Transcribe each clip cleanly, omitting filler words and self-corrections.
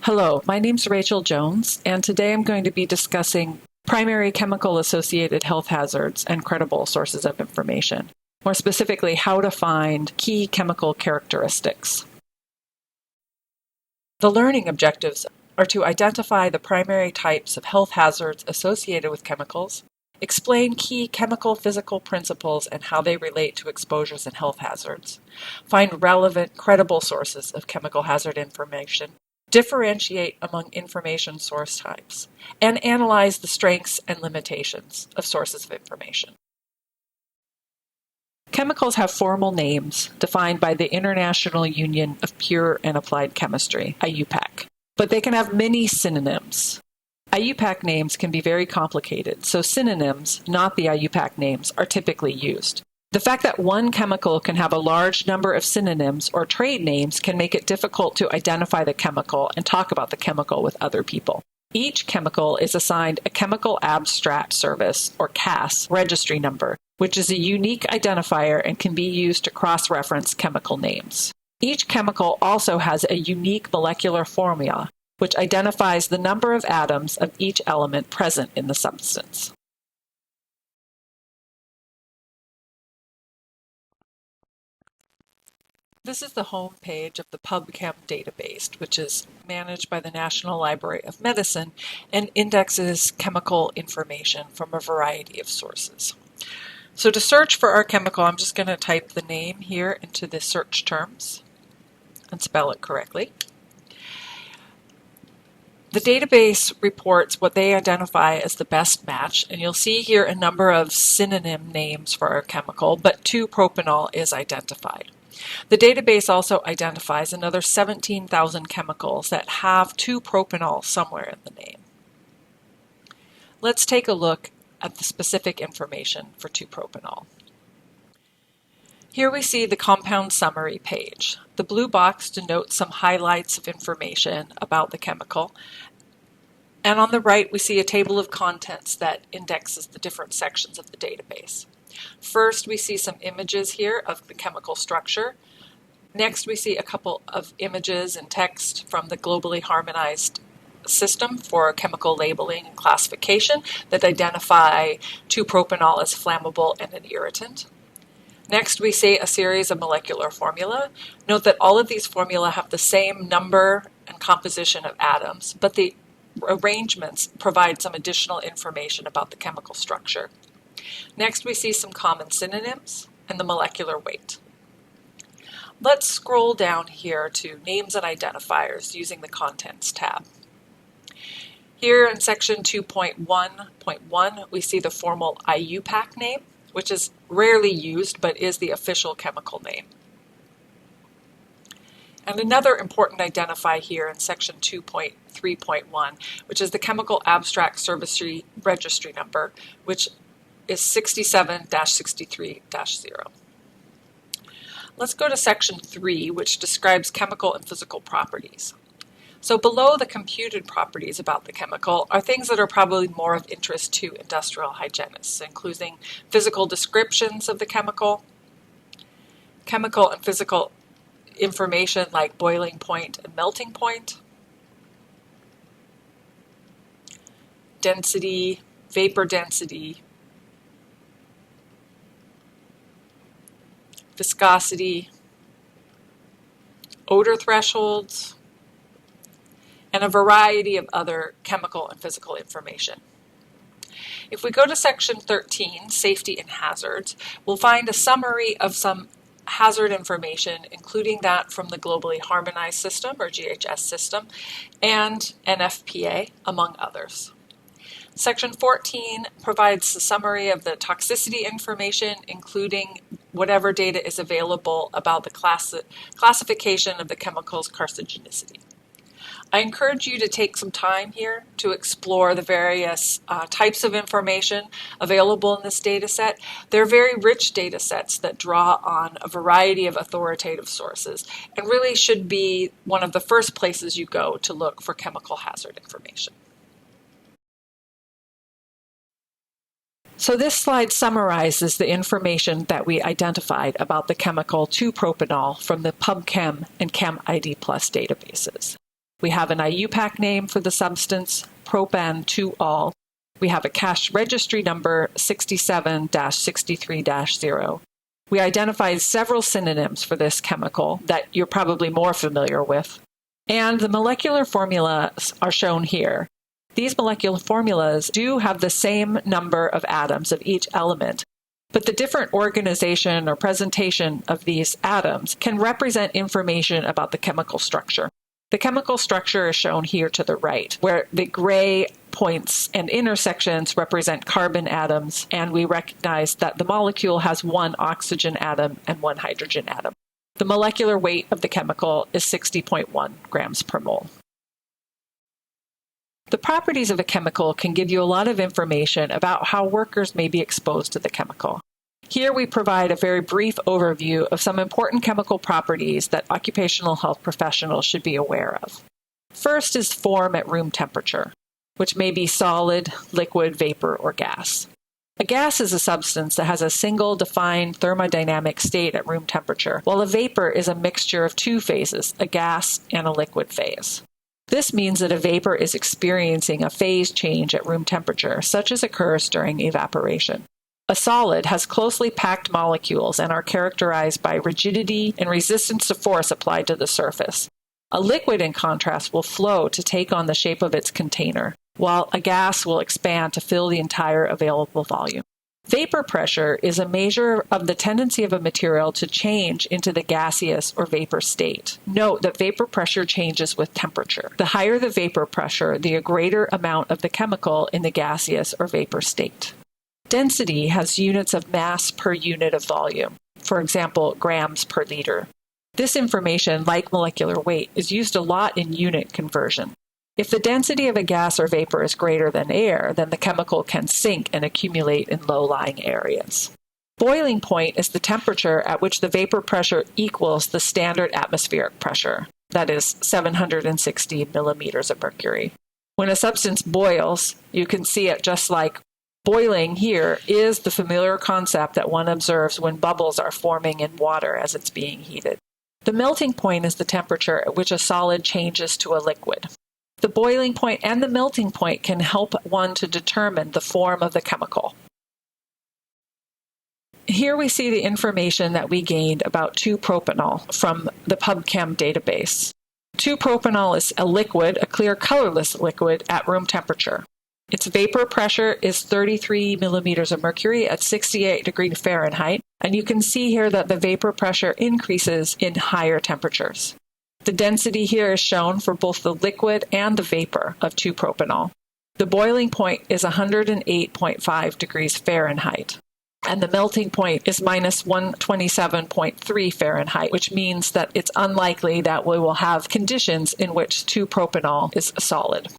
Hello, my name's Rachel Jones, and today I'm going to be discussing primary chemical-associated health hazards and credible sources of information. More specifically, how to find key chemical characteristics. The learning objectives are to identify the primary types of health hazards associated with chemicals, explain key chemical-physical principles and how they relate to exposures and health hazards, find relevant, credible sources of chemical hazard information, differentiate among information source types, and analyze the strengths and limitations of sources of information. Chemicals have formal names defined by the International Union of Pure and Applied Chemistry, IUPAC, but they can have many synonyms. IUPAC names can be very complicated, so synonyms, not the IUPAC names, are typically used. The fact that one chemical can have a large number of synonyms or trade names can make it difficult to identify the chemical and talk about the chemical with other people. Each chemical is assigned a Chemical Abstract Service, or CAS, registry number, which is a unique identifier and can be used to cross-reference chemical names. Each chemical also has a unique molecular formula, which identifies the number of atoms of each element present in the substance. This is the home page of the PubChem database, which is managed by the National Library of Medicine and indexes chemical information from a variety of sources. So to search for our chemical, I'm just going to type the name here into the search terms and spell it correctly. The database reports what they identify as the best match, and you'll see here a number of synonym names for our chemical, but 2-propanol is identified. The database also identifies another 17,000 chemicals that have 2-propanol somewhere in the name. Let's take a look at the specific information for 2-propanol. Here we see the compound summary page. The blue box denotes some highlights of information about the chemical. And on the right, we see a table of contents that indexes the different sections of the database. First, we see some images here of the chemical structure. Next, we see a couple of images and text from the globally harmonized system for chemical labeling and classification that identify 2-propanol as flammable and an irritant. Next, we see a series of molecular formula. Note that all of these formula have the same number and composition of atoms, but the arrangements provide some additional information about the chemical structure. Next, we see some common synonyms and the molecular weight. Let's scroll down here to Names and Identifiers using the Contents tab. Here in section 2.1.1, we see the formal IUPAC name, which is rarely used but is the official chemical name. And another important identifier here in section 2.3.1, which is the Chemical Abstract Service Registry number, which is 67-63-0. Let's go to section 3, which describes chemical and physical properties. So below the computed properties about the chemical are things that are probably more of interest to industrial hygienists, including physical descriptions of the chemical, chemical and physical information like boiling point and melting point, density, vapor density, viscosity, odor thresholds, and a variety of other chemical and physical information. If we go to section 13, Safety and Hazards, we'll find a summary of some hazard information, including that from the Globally Harmonized System, or GHS system, and NFPA, among others. Section 14 provides a summary of the toxicity information, including whatever data is available about the classification of the chemical's carcinogenicity. I encourage you to take some time here to explore the various types of information available in this data set. They're very rich data sets that draw on a variety of authoritative sources and really should be one of the first places you go to look for chemical hazard information. So this slide summarizes the information that we identified about the chemical 2-propanol from the PubChem and ChemID Plus databases. We have an IUPAC name for the substance, propan-2-ol. We have a CASH registry number 67-63-0. We identified several synonyms for this chemical that you're probably more familiar with. And the molecular formulas are shown here. These molecular formulas do have the same number of atoms of each element, but the different organization or presentation of these atoms can represent information about the chemical structure. The chemical structure is shown here to the right, where the gray points and intersections represent carbon atoms, and we recognize that the molecule has one oxygen atom and one hydrogen atom. The molecular weight of the chemical is 60.1 grams per mole. The properties of a chemical can give you a lot of information about how workers may be exposed to the chemical. Here we provide a very brief overview of some important chemical properties that occupational health professionals should be aware of. First is form at room temperature, which may be solid, liquid, vapor, or gas. A gas is a substance that has a single defined thermodynamic state at room temperature, while a vapor is a mixture of two phases, a gas and a liquid phase. This means that a vapor is experiencing a phase change at room temperature, such as occurs during evaporation. A solid has closely packed molecules and are characterized by rigidity and resistance to force applied to the surface. A liquid, in contrast, will flow to take on the shape of its container, while a gas will expand to fill the entire available volume. Vapor pressure is a measure of the tendency of a material to change into the gaseous or vapor state. Note that vapor pressure changes with temperature. The higher the vapor pressure, the greater amount of the chemical in the gaseous or vapor state. Density has units of mass per unit of volume, for example, grams per liter. This information, like molecular weight, is used a lot in unit conversion. If the density of a gas or vapor is greater than air, then the chemical can sink and accumulate in low-lying areas. Boiling point is the temperature at which the vapor pressure equals the standard atmospheric pressure, that is 760 millimeters of mercury. When a substance boils, you can see it just like boiling here is the familiar concept that one observes when bubbles are forming in water as it's being heated. The melting point is the temperature at which a solid changes to a liquid. The boiling point and the melting point can help one to determine the form of the chemical. Here we see the information that we gained about 2-propanol from the PubChem database. 2-propanol is a liquid, a clear colorless liquid at room temperature. Its vapor pressure is 33 millimeters of mercury at 68 degrees Fahrenheit, and you can see here that the vapor pressure increases in higher temperatures. The density here is shown for both the liquid and the vapor of 2-propanol. The boiling point is 108.5 degrees Fahrenheit, and the melting point is minus 127.3 Fahrenheit, which means that it's unlikely that we will have conditions in which 2-propanol is a solid.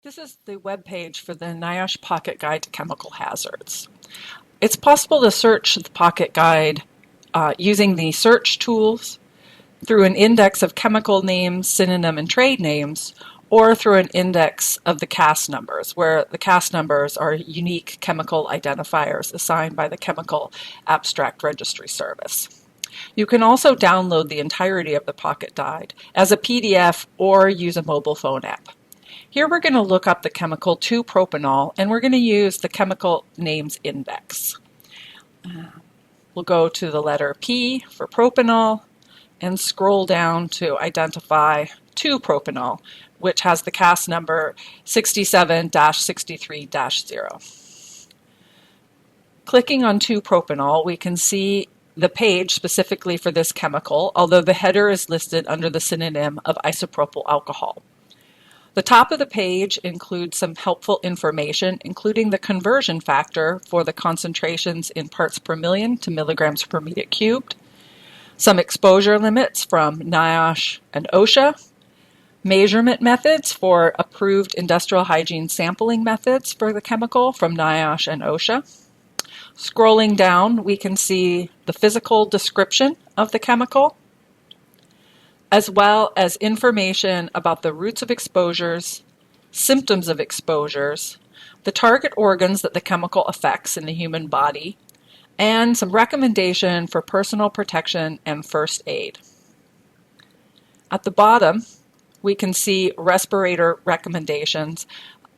This is the web page for the NIOSH Pocket Guide to Chemical Hazards. It's possible to search the Pocket Guide using the search tools, through an index of chemical names, synonym, and trade names, or through an index of the CAS numbers, where the CAS numbers are unique chemical identifiers assigned by the Chemical Abstract Registry Service. You can also download the entirety of the Pocket Guide as a PDF or use a mobile phone app. Here we're going to look up the chemical 2-propanol, and we're going to use the chemical names index. We'll go to the letter P for propanol and scroll down to identify 2-propanol, which has the CAS number 67-63-0. Clicking on 2-propanol, we can see the page specifically for this chemical, although the header is listed under the synonym of isopropyl alcohol. The top of the page includes some helpful information, including the conversion factor for the concentrations in parts per million to milligrams per meter cubed, some exposure limits from NIOSH and OSHA, measurement methods for approved industrial hygiene sampling methods for the chemical from NIOSH and OSHA. Scrolling down, we can see the physical description of the chemical, as well as information about the routes of exposures, symptoms of exposures, the target organs that the chemical affects in the human body, and some recommendation for personal protection and first aid. At the bottom, we can see respirator recommendations,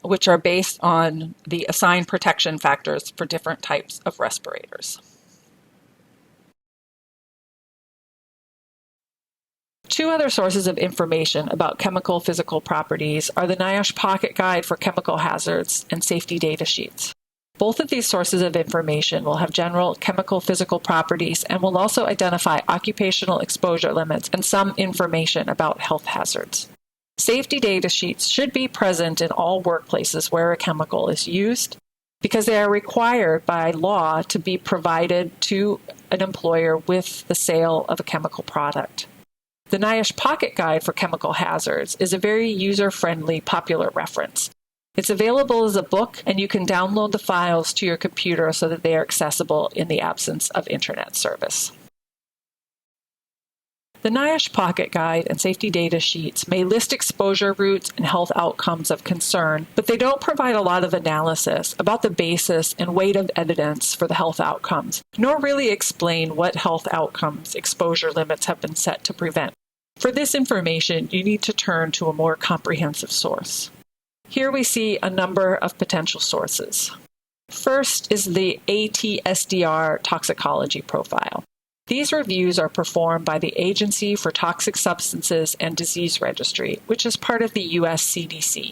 which are based on the assigned protection factors for different types of respirators. Two other sources of information about chemical physical properties are the NIOSH Pocket Guide for Chemical Hazards and safety data sheets. Both of these sources of information will have general chemical physical properties and will also identify occupational exposure limits and some information about health hazards. Safety data sheets should be present in all workplaces where a chemical is used because they are required by law to be provided to an employer with the sale of a chemical product. The NIOSH Pocket Guide for Chemical Hazards is a very user-friendly, popular reference. It's available as a book, and you can download the files to your computer so that they are accessible in the absence of internet service. The NIOSH Pocket Guide and safety data sheets may list exposure routes and health outcomes of concern, but they don't provide a lot of analysis about the basis and weight of evidence for the health outcomes, nor really explain what health outcomes exposure limits have been set to prevent. For this information, you need to turn to a more comprehensive source. Here we see a number of potential sources. First is the ATSDR toxicology profile. These reviews are performed by the Agency for Toxic Substances and Disease Registry, which is part of the US CDC.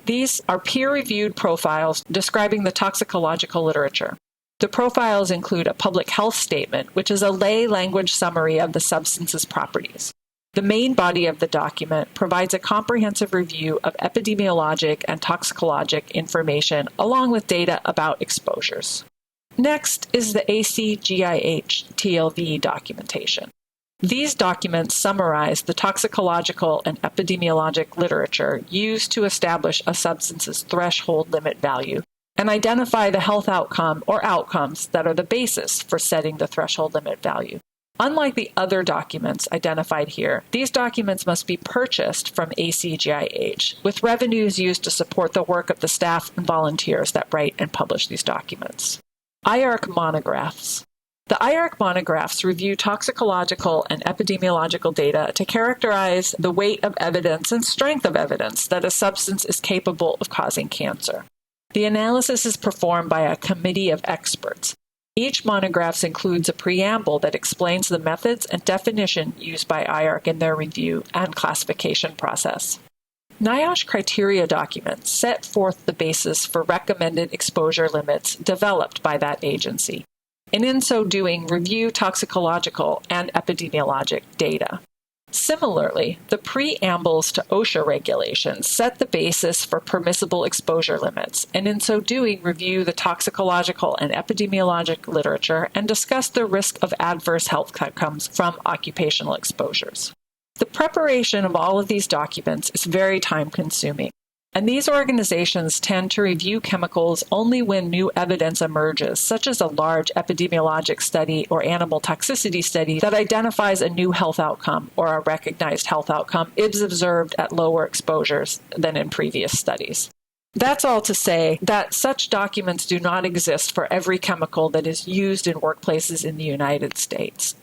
These are peer-reviewed profiles describing the toxicological literature. The profiles include a public health statement, which is a lay language summary of the substance's properties. The main body of the document provides a comprehensive review of epidemiologic and toxicologic information along with data about exposures. Next is the ACGIH TLV documentation. These documents summarize the toxicological and epidemiologic literature used to establish a substance's threshold limit value and identify the health outcome or outcomes that are the basis for setting the threshold limit value. Unlike the other documents identified here, these documents must be purchased from ACGIH, with revenues used to support the work of the staff and volunteers that write and publish these documents. IARC monographs. The IARC monographs review toxicological and epidemiological data to characterize the weight of evidence and strength of evidence that a substance is capable of causing cancer. The analysis is performed by a committee of experts. Each monograph includes a preamble that explains the methods and definition used by IARC in their review and classification process. NIOSH criteria documents set forth the basis for recommended exposure limits developed by that agency, and in so doing, review toxicological and epidemiologic data. Similarly, the preambles to OSHA regulations set the basis for permissible exposure limits, and in so doing, review the toxicological and epidemiologic literature and discuss the risk of adverse health outcomes from occupational exposures. The preparation of all of these documents is very time-consuming, and these organizations tend to review chemicals only when new evidence emerges, such as a large epidemiologic study or animal toxicity study that identifies a new health outcome or a recognized health outcome is observed at lower exposures than in previous studies. That's all to say that such documents do not exist for every chemical that is used in workplaces in the United States.